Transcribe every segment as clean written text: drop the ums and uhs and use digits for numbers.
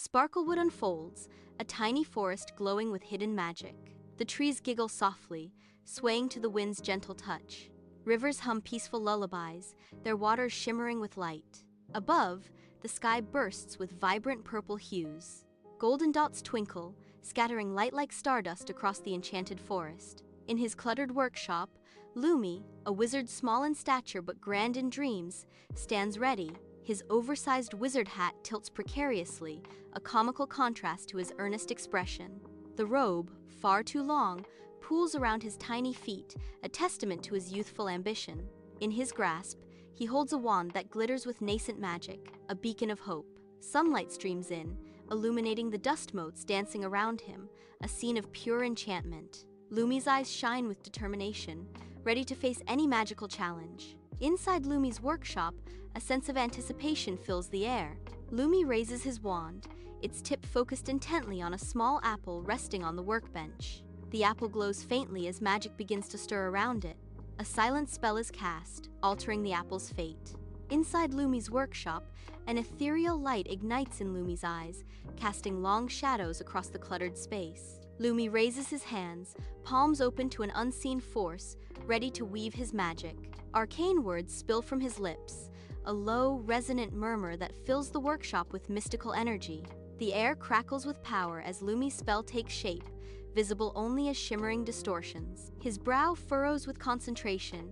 Sparklewood unfolds, a tiny forest glowing with hidden magic. The trees giggle softly, swaying to the wind's gentle touch. Rivers hum peaceful lullabies, their waters shimmering with light. Above, the sky bursts with vibrant purple hues. Golden dots twinkle, scattering light like stardust across the enchanted forest. In his cluttered workshop, Lumi, a wizard small in stature but grand in dreams, stands ready. His oversized wizard hat tilts precariously, a comical contrast to his earnest expression. The robe, far too long, pools around his tiny feet, a testament to his youthful ambition. In his grasp, he holds a wand that glitters with nascent magic, a beacon of hope. Sunlight streams in, illuminating the dust motes dancing around him, a scene of pure enchantment. Lumi's eyes shine with determination, ready to face any magical challenge. Inside Lumi's workshop, a sense of anticipation fills the air. Lumi raises his wand, its tip focused intently on a small apple resting on the workbench. The apple glows faintly as magic begins to stir around it. A silent spell is cast, altering the apple's fate. Inside Lumi's workshop, an ethereal light ignites in Lumi's eyes, casting long shadows across the cluttered space. Lumi raises his hands, palms open to an unseen force, ready to weave his magic. Arcane words spill from his lips, a low, resonant murmur that fills the workshop with mystical energy. The air crackles with power as Lumi's spell takes shape, visible only as shimmering distortions. His brow furrows with concentration,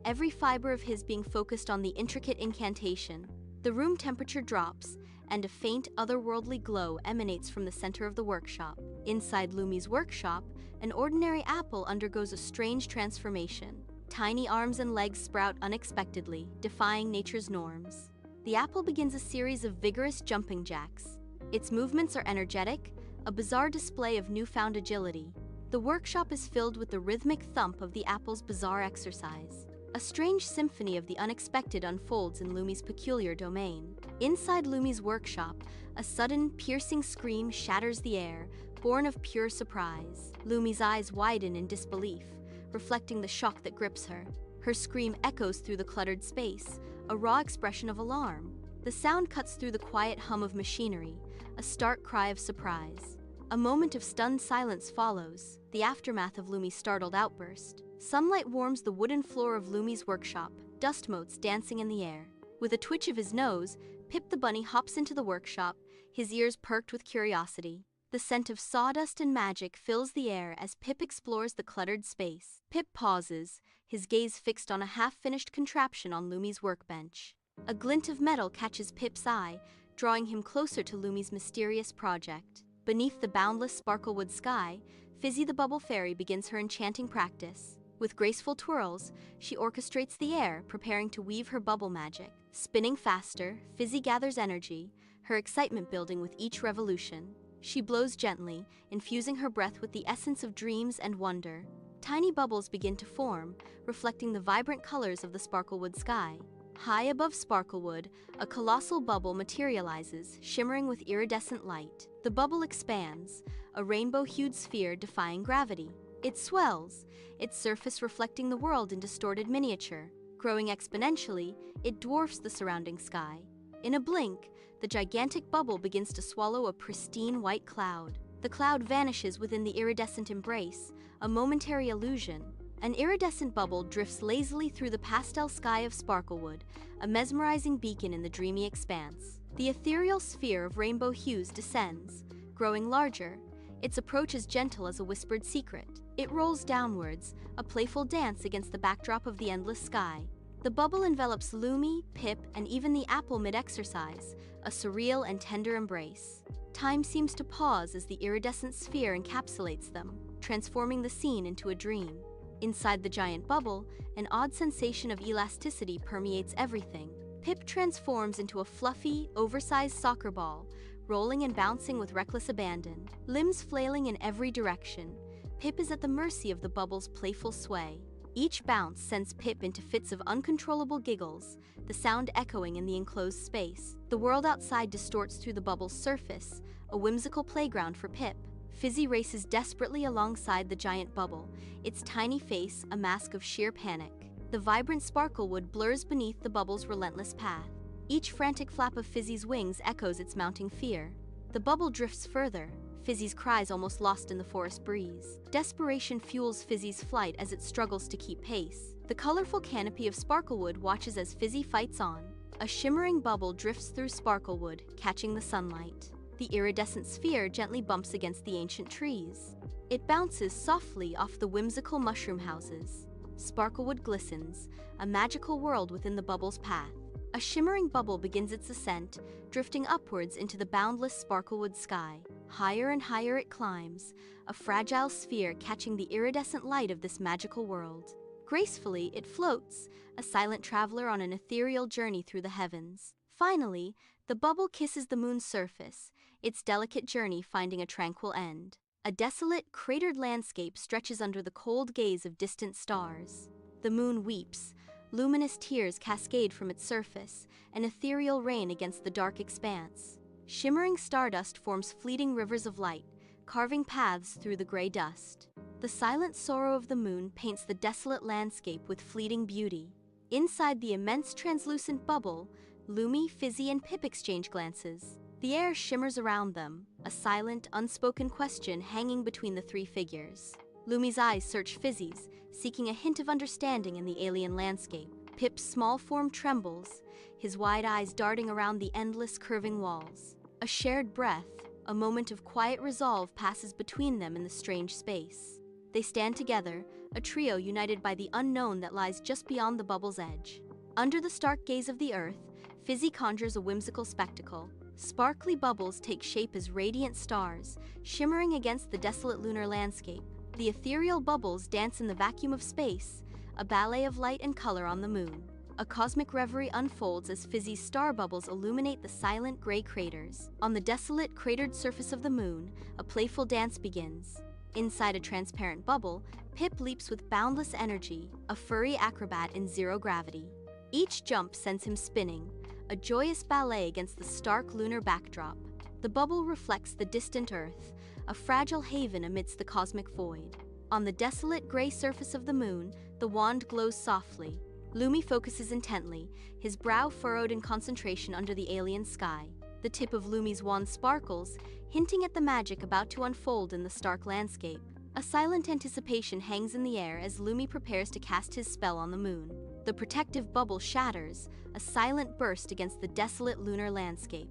every fiber of his being focused on the intricate incantation. The room temperature drops, and a faint, otherworldly glow emanates from the center of the workshop. Inside Lumi's workshop, an ordinary apple undergoes a strange transformation. Tiny arms and legs sprout unexpectedly, defying nature's norms. The apple begins a series of vigorous jumping jacks. Its movements are energetic, a bizarre display of newfound agility. The workshop is filled with the rhythmic thump of the apple's bizarre exercise. A strange symphony of the unexpected unfolds in Lumi's peculiar domain. Inside Lumi's workshop, a sudden, piercing scream shatters the air, born of pure surprise. Lumi's eyes widen in disbelief, reflecting the shock that grips her. Her scream echoes through the cluttered space, a raw expression of alarm. The sound cuts through the quiet hum of machinery, a stark cry of surprise. A moment of stunned silence follows, the aftermath of Lumi's startled outburst. Sunlight warms the wooden floor of Lumi's workshop, dust motes dancing in the air. With a twitch of his nose, Pip the bunny hops into the workshop, his ears perked with curiosity. The scent of sawdust and magic fills the air as Pip explores the cluttered space. Pip pauses, his gaze fixed on a half-finished contraption on Lumi's workbench. A glint of metal catches Pip's eye, drawing him closer to Lumi's mysterious project. Beneath the boundless Sparklewood sky, Fizzie the bubble fairy begins her enchanting practice. With graceful twirls, she orchestrates the air, preparing to weave her bubble magic. Spinning faster, Fizzie gathers energy, her excitement building with each revolution. She blows gently, infusing her breath with the essence of dreams and wonder. Tiny bubbles begin to form, reflecting the vibrant colors of the Sparklewood sky. High above Sparklewood, a colossal bubble materializes, shimmering with iridescent light. The bubble expands, a rainbow-hued sphere defying gravity. It swells, its surface reflecting the world in distorted miniature. Growing exponentially, it dwarfs the surrounding sky. In a blink, the gigantic bubble begins to swallow a pristine white cloud. The cloud vanishes within the iridescent embrace, a momentary illusion. An iridescent bubble drifts lazily through the pastel sky of Sparklewood, a mesmerizing beacon in the dreamy expanse. The ethereal sphere of rainbow hues descends, growing larger. Its approach is gentle as a whispered secret. It rolls downwards, a playful dance against the backdrop of the endless sky. The bubble envelops Lumi, Pip, and even the apple mid-exercise, a surreal and tender embrace. Time seems to pause as the iridescent sphere encapsulates them, transforming the scene into a dream. Inside the giant bubble, an odd sensation of elasticity permeates everything. Pip transforms into a fluffy, oversized soccer ball, rolling and bouncing with reckless abandon. Limbs flailing in every direction, Pip is at the mercy of the bubble's playful sway. Each bounce sends Pip into fits of uncontrollable giggles, the sound echoing in the enclosed space. The world outside distorts through the bubble's surface, a whimsical playground for Pip. Fizzie races desperately alongside the giant bubble, its tiny face a mask of sheer panic. The vibrant Sparklewood blurs beneath the bubble's relentless path. Each frantic flap of Fizzie's wings echoes its mounting fear. The bubble drifts further, Fizzie's cries almost lost in the forest breeze. Desperation fuels Fizzie's flight as it struggles to keep pace. The colorful canopy of Sparklewood watches as Fizzie fights on. A shimmering bubble drifts through Sparklewood, catching the sunlight. The iridescent sphere gently bumps against the ancient trees. It bounces softly off the whimsical mushroom houses. Sparklewood glistens, a magical world within the bubble's path. A shimmering bubble begins its ascent, drifting upwards into the boundless Sparklewood sky. Higher and higher it climbs, a fragile sphere catching the iridescent light of this magical world. Gracefully, it floats, a silent traveler on an ethereal journey through the heavens. Finally, the bubble kisses the moon's surface, its delicate journey finding a tranquil end. A desolate, cratered landscape stretches under the cold gaze of distant stars. The moon weeps, luminous tears cascade from its surface, an ethereal rain against the dark expanse. Shimmering stardust forms fleeting rivers of light, carving paths through the gray dust. The silent sorrow of the moon paints the desolate landscape with fleeting beauty. Inside the immense translucent bubble, Lumi, Fizzie, and Pip exchange glances. The air shimmers around them, a silent, unspoken question hanging between the three figures. Lumi's eyes search Fizzie's, seeking a hint of understanding in the alien landscape. Pip's small form trembles, his wide eyes darting around the endless curving walls. A shared breath, a moment of quiet resolve passes between them in the strange space. They stand together, a trio united by the unknown that lies just beyond the bubble's edge. Under the stark gaze of the earth, Fizzie conjures a whimsical spectacle. Sparkly bubbles take shape as radiant stars, shimmering against the desolate lunar landscape. The ethereal bubbles dance in the vacuum of space, a ballet of light and color on the moon. A cosmic reverie unfolds as Fizzie's star bubbles illuminate the silent gray craters. On the desolate, cratered surface of the moon, a playful dance begins. Inside a transparent bubble, Pip leaps with boundless energy, a furry acrobat in zero gravity. Each jump sends him spinning, a joyous ballet against the stark lunar backdrop. The bubble reflects the distant Earth, a fragile haven amidst the cosmic void. On the desolate gray surface of the moon, the wand glows softly. Lumi focuses intently, his brow furrowed in concentration under the alien sky. The tip of Lumi's wand sparkles, hinting at the magic about to unfold in the stark landscape. A silent anticipation hangs in the air as Lumi prepares to cast his spell on the moon. The protective bubble shatters, a silent burst against the desolate lunar landscape.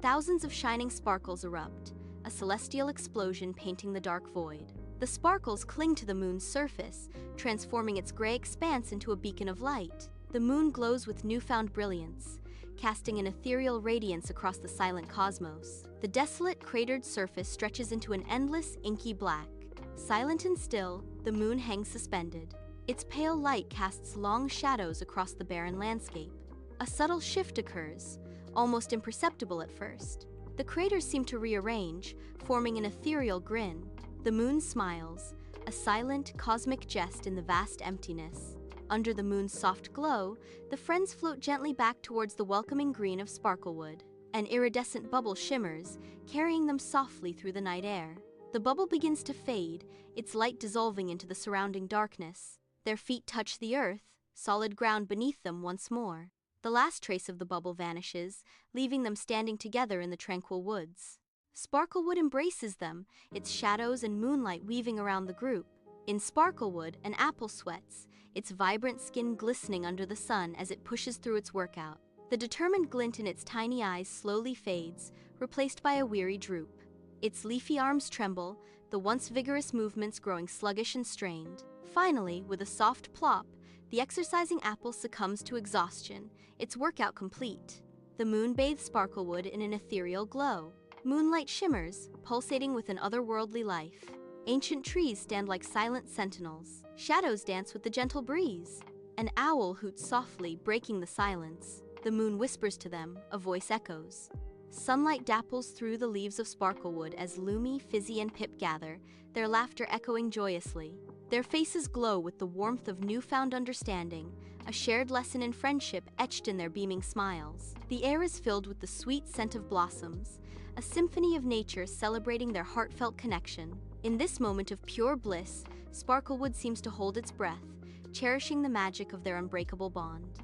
Thousands of shining sparkles erupt, a celestial explosion painting the dark void. The sparkles cling to the moon's surface, transforming its gray expanse into a beacon of light. The moon glows with newfound brilliance, casting an ethereal radiance across the silent cosmos. The desolate, cratered surface stretches into an endless, inky black. Silent and still, the moon hangs suspended. Its pale light casts long shadows across the barren landscape. A subtle shift occurs, almost imperceptible at first. The craters seem to rearrange, forming an ethereal grin. The moon smiles, a silent, cosmic jest in the vast emptiness. Under the moon's soft glow, the friends float gently back towards the welcoming green of Sparklewood. An iridescent bubble shimmers, carrying them softly through the night air. The bubble begins to fade, its light dissolving into the surrounding darkness. Their feet touch the earth, solid ground beneath them once more. The last trace of the bubble vanishes, leaving them standing together in the tranquil woods. Sparklewood embraces them, its shadows and moonlight weaving around the group. In Sparklewood, an apple sweats, its vibrant skin glistening under the sun as it pushes through its workout. The determined glint in its tiny eyes slowly fades, replaced by a weary droop. Its leafy arms tremble, the once vigorous movements growing sluggish and strained. Finally, with a soft plop, the exercising apple succumbs to exhaustion, its workout complete. The moon bathes Sparklewood in an ethereal glow. Moonlight shimmers, pulsating with an otherworldly life. Ancient trees stand like silent sentinels. Shadows dance with the gentle breeze. An owl hoots softly, breaking the silence. The moon whispers to them, a voice echoes. Sunlight dapples through the leaves of Sparklewood as Lumi, Fizzie, and Pip gather, their laughter echoing joyously. Their faces glow with the warmth of newfound understanding, a shared lesson in friendship etched in their beaming smiles. The air is filled with the sweet scent of blossoms, a symphony of nature celebrating their heartfelt connection. In this moment of pure bliss, Sparklewood seems to hold its breath, cherishing the magic of their unbreakable bond.